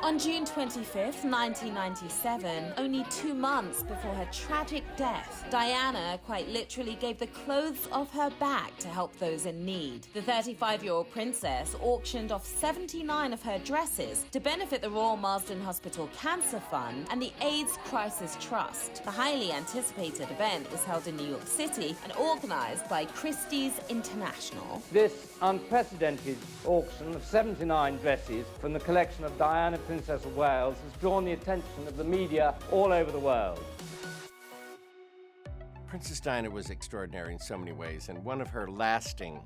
On June 25th, 1997, only 2 months before her tragic death, Diana quite literally gave the clothes off her back to help those in need. The 35-year-old princess auctioned off 79 of her dresses to benefit the Royal Marsden Hospital Cancer Fund and the AIDS Crisis Trust. The highly anticipated event was held in New York City and organized by Christie's International. This unprecedented auction of 79 dresses from the collection of Diana, Princess of Wales, has drawn the attention of the media all over the world. Princess Diana was extraordinary in so many ways, and one of her lasting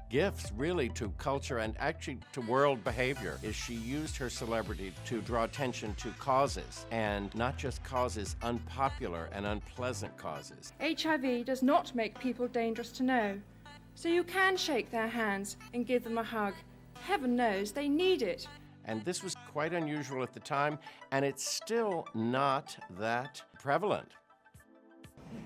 gifts really to culture and actually to world behavior is she used her celebrity to draw attention to causes, and not just causes, unpopular and unpleasant causes. HIV does not make people dangerous to know, so you can shake their hands and give them a hug. Heaven knows they need it. And this was quite unusual at the time, and it's still not that prevalent.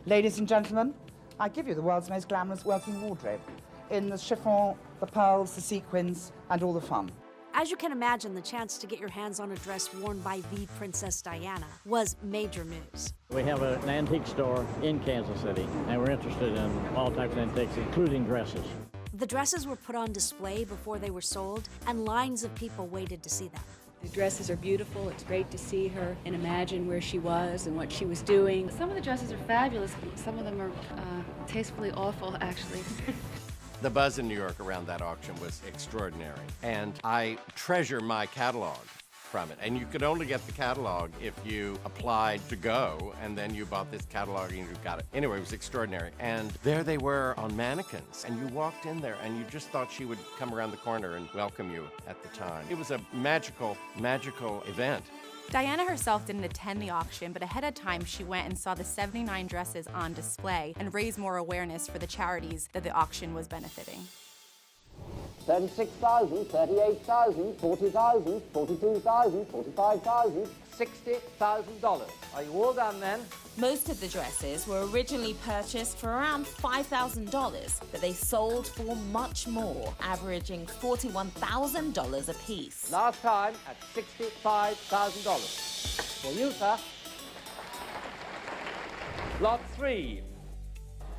Ladies and gentlemen, I give you the world's most glamorous working wardrobe, in the chiffon, the pearls, the sequins, and all the fun. As you can imagine, the chance to get your hands on a dress worn by the Princess Diana was major news. We have an antique store in Kansas City, and we're interested in all types of antiques, including dresses. The dresses were put on display before they were sold, and lines of people waited to see them. The dresses are beautiful. It's great to see her and imagine where she was and what she was doing. Some of the dresses are fabulous. Some of them are tastefully awful, actually. The buzz in New York around that auction was extraordinary, and I treasure my catalog from it. And you could only get the catalog if you applied to go, and then you bought this catalog and you got it. Anyway, it was extraordinary. And there they were on mannequins, and you walked in there and you just thought she would come around the corner and welcome you at the time. It was a magical, magical event. Diana herself didn't attend the auction, but ahead of time she went and saw the 79 dresses on display and raised more awareness for the charities that the auction was benefiting. 36,000, 38,000, 40,000, 42,000, 45,000, $60,000. Are you all done then? Most of the dresses were originally purchased for around $5,000, but they sold for much more, averaging $41,000 a piece. Last time at $65,000. For you, sir. Lot 3.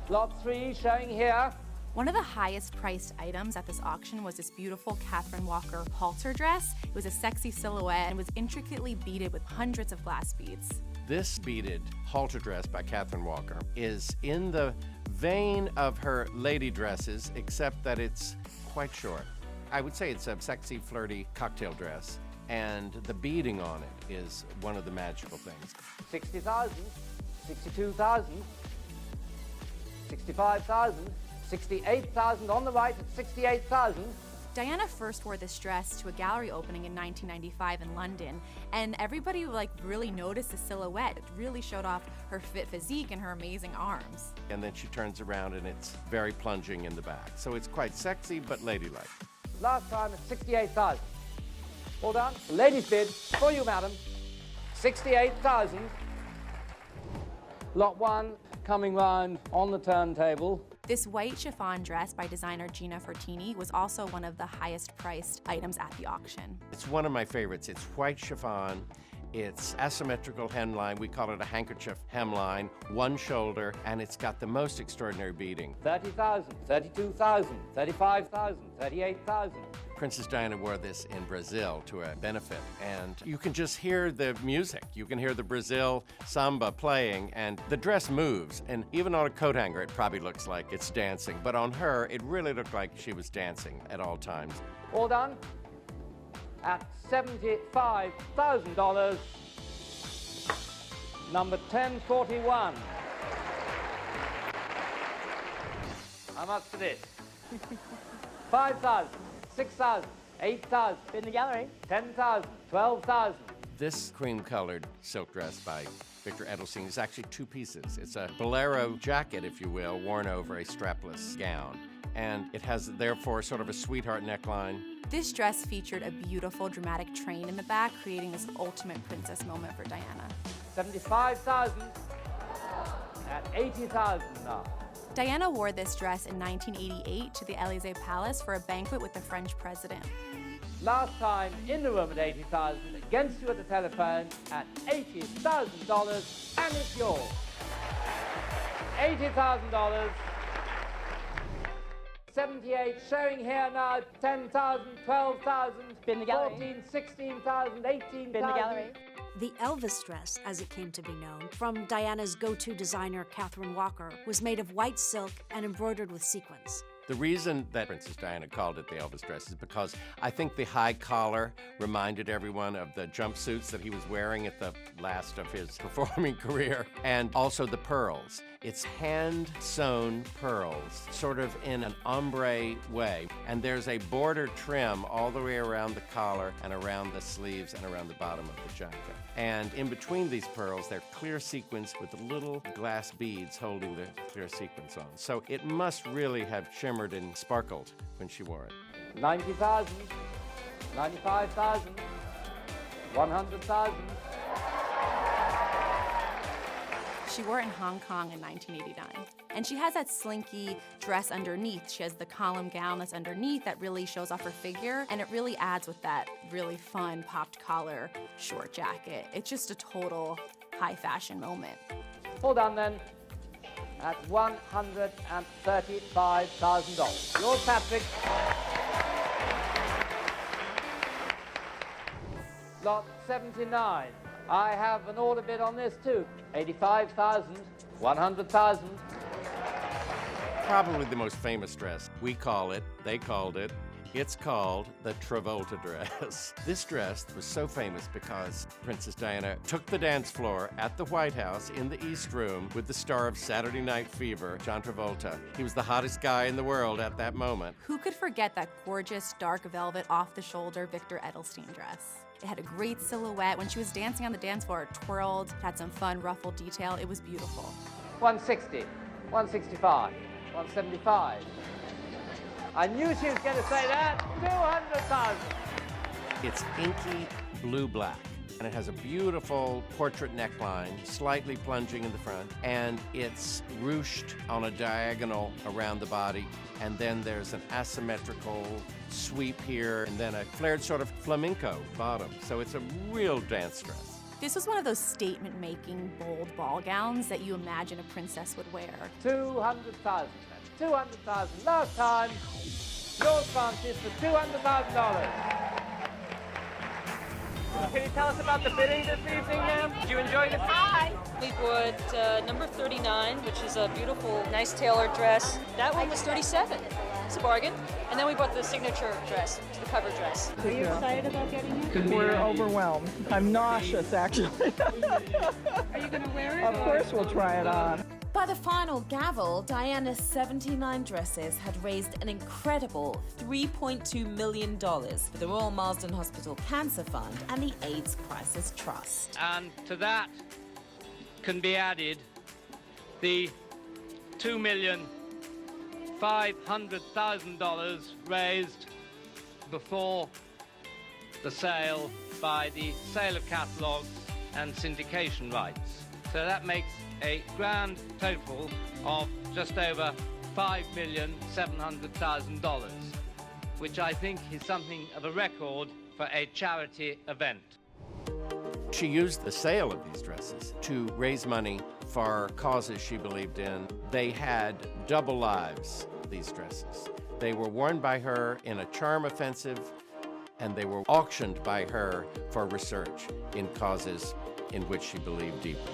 Lot 3 showing here. One of the highest priced items at this auction was this beautiful Catherine Walker halter dress. It was a sexy silhouette and was intricately beaded with hundreds of glass beads. This beaded halter dress by Catherine Walker is in the vein of her lady dresses, except that it's quite short. I would say it's a sexy, flirty cocktail dress, and the beading on it is one of the magical things. 60,000, 62,000, 65,000, 68,000 on the right at 68,000. Diana first wore this dress to a gallery opening in 1995 in London, and everybody really noticed the silhouette. It really showed off her fit physique and her amazing arms. And then she turns around and it's very plunging in the back. So it's quite sexy but ladylike. Last time at 68,000. All done? The ladies' bid for you, madam. 68,000. Lot 1 coming round on the turntable. This white chiffon dress by designer Gina Fortini was also one of the highest priced items at the auction. It's one of my favorites. It's white chiffon. It's asymmetrical hemline. We call it a handkerchief hemline, one shoulder, and it's got the most extraordinary beading. 30,000, 32,000, 35,000, 38,000. Princess Diana wore this in Brazil to a benefit, and you can just hear the music. You can hear the Brazil samba playing, and the dress moves, and even on a coat hanger it probably looks like it's dancing, but on her it really looked like she was dancing at all times. All done? At $75,000, number 1041. How much for this? 5,000, 6,000, 8,000. In the gallery. 10,000, 12,000. This cream-colored silk dress by Victor Edelstein is actually two pieces. It's a bolero jacket, if you will, worn over a strapless gown. And it has, therefore, sort of a sweetheart neckline. This dress featured a beautiful dramatic train in the back, creating this ultimate princess moment for Diana. 75,000 at 80,000 now. Diana wore this dress in 1988 to the Élysée Palace for a banquet with the French president. Last time in the room at 80,000, against you at the telephone at $80,000, and it's yours. $80,000. 78, showing here now 10,000, 12,000, 14, 16,000, 18,000. Been the gallery. The Elvis dress, as it came to be known, from Diana's go-to designer, Catherine Walker, was made of white silk and embroidered with sequins. The reason that Princess Diana called it the Elvis dress is because I think the high collar reminded everyone of the jumpsuits that he was wearing at the last of his performing career, and also the pearls. It's hand-sewn pearls, sort of in an ombre way, and there's a border trim all the way around the collar and around the sleeves and around the bottom of the jacket. And in between these pearls, they're clear sequins with little glass beads holding the clear sequins on. So it must really have shimmered and sparkled when she wore it. 90,000, 95,000, 100,000. She wore it in Hong Kong in 1989. And she has that slinky dress underneath. She has the column gown that's underneath that really shows off her figure, and it really adds with that really fun popped collar short jacket. It's just a total high fashion moment. Hold on then. At $135,000. Yours, Patrick. Lot 79. I have an order bid on this too. 85,000, 100,000. Probably the most famous dress. We call it, they called it, it's called the Travolta Dress. This dress was so famous because Princess Diana took the dance floor at the White House in the East Room with the star of Saturday Night Fever, John Travolta. He was the hottest guy in the world at that moment. Who could forget that gorgeous dark velvet off-the-shoulder Victor Edelstein dress? It had a great silhouette. When she was dancing on the dance floor, it twirled, had some fun ruffled detail. It was beautiful. 160, 165, 175. I knew she was going to say that. 200,000. It's inky blue-black, and it has a beautiful portrait neckline, slightly plunging in the front, and it's ruched on a diagonal around the body, and then there's an asymmetrical sweep here, and then a flared sort of flamenco bottom. So it's a real dance dress. This was one of those statement-making, bold ball gowns that you imagine a princess would wear. 200,000. 200,000. Last time, your advantage for $200,000. Can you tell us about the bidding this evening, ma'am? Did you enjoy the Hi. We bought number 39, which is a beautiful, nice tailored dress. That one was 37. It's a bargain. And then we bought the signature dress, the cover dress. Are you excited about getting it? We're overwhelmed. I'm nauseous, actually. Are you going to wear it? Of course we'll try it on. By the final gavel, Diana's 79 dresses had raised an incredible $3.2 million for the Royal Marsden Hospital Cancer Fund and the AIDS Crisis Trust. And to that can be added the $2,500,000 raised before the sale by the sale of catalogues and syndication rights. So that makes a grand total of just over $5,700,000, which I think is something of a record for a charity event. She used the sale of these dresses to raise money for causes she believed in. They had double lives, these dresses. They were worn by her in a charm offensive, and they were auctioned by her for research in causes in which she believed deeply.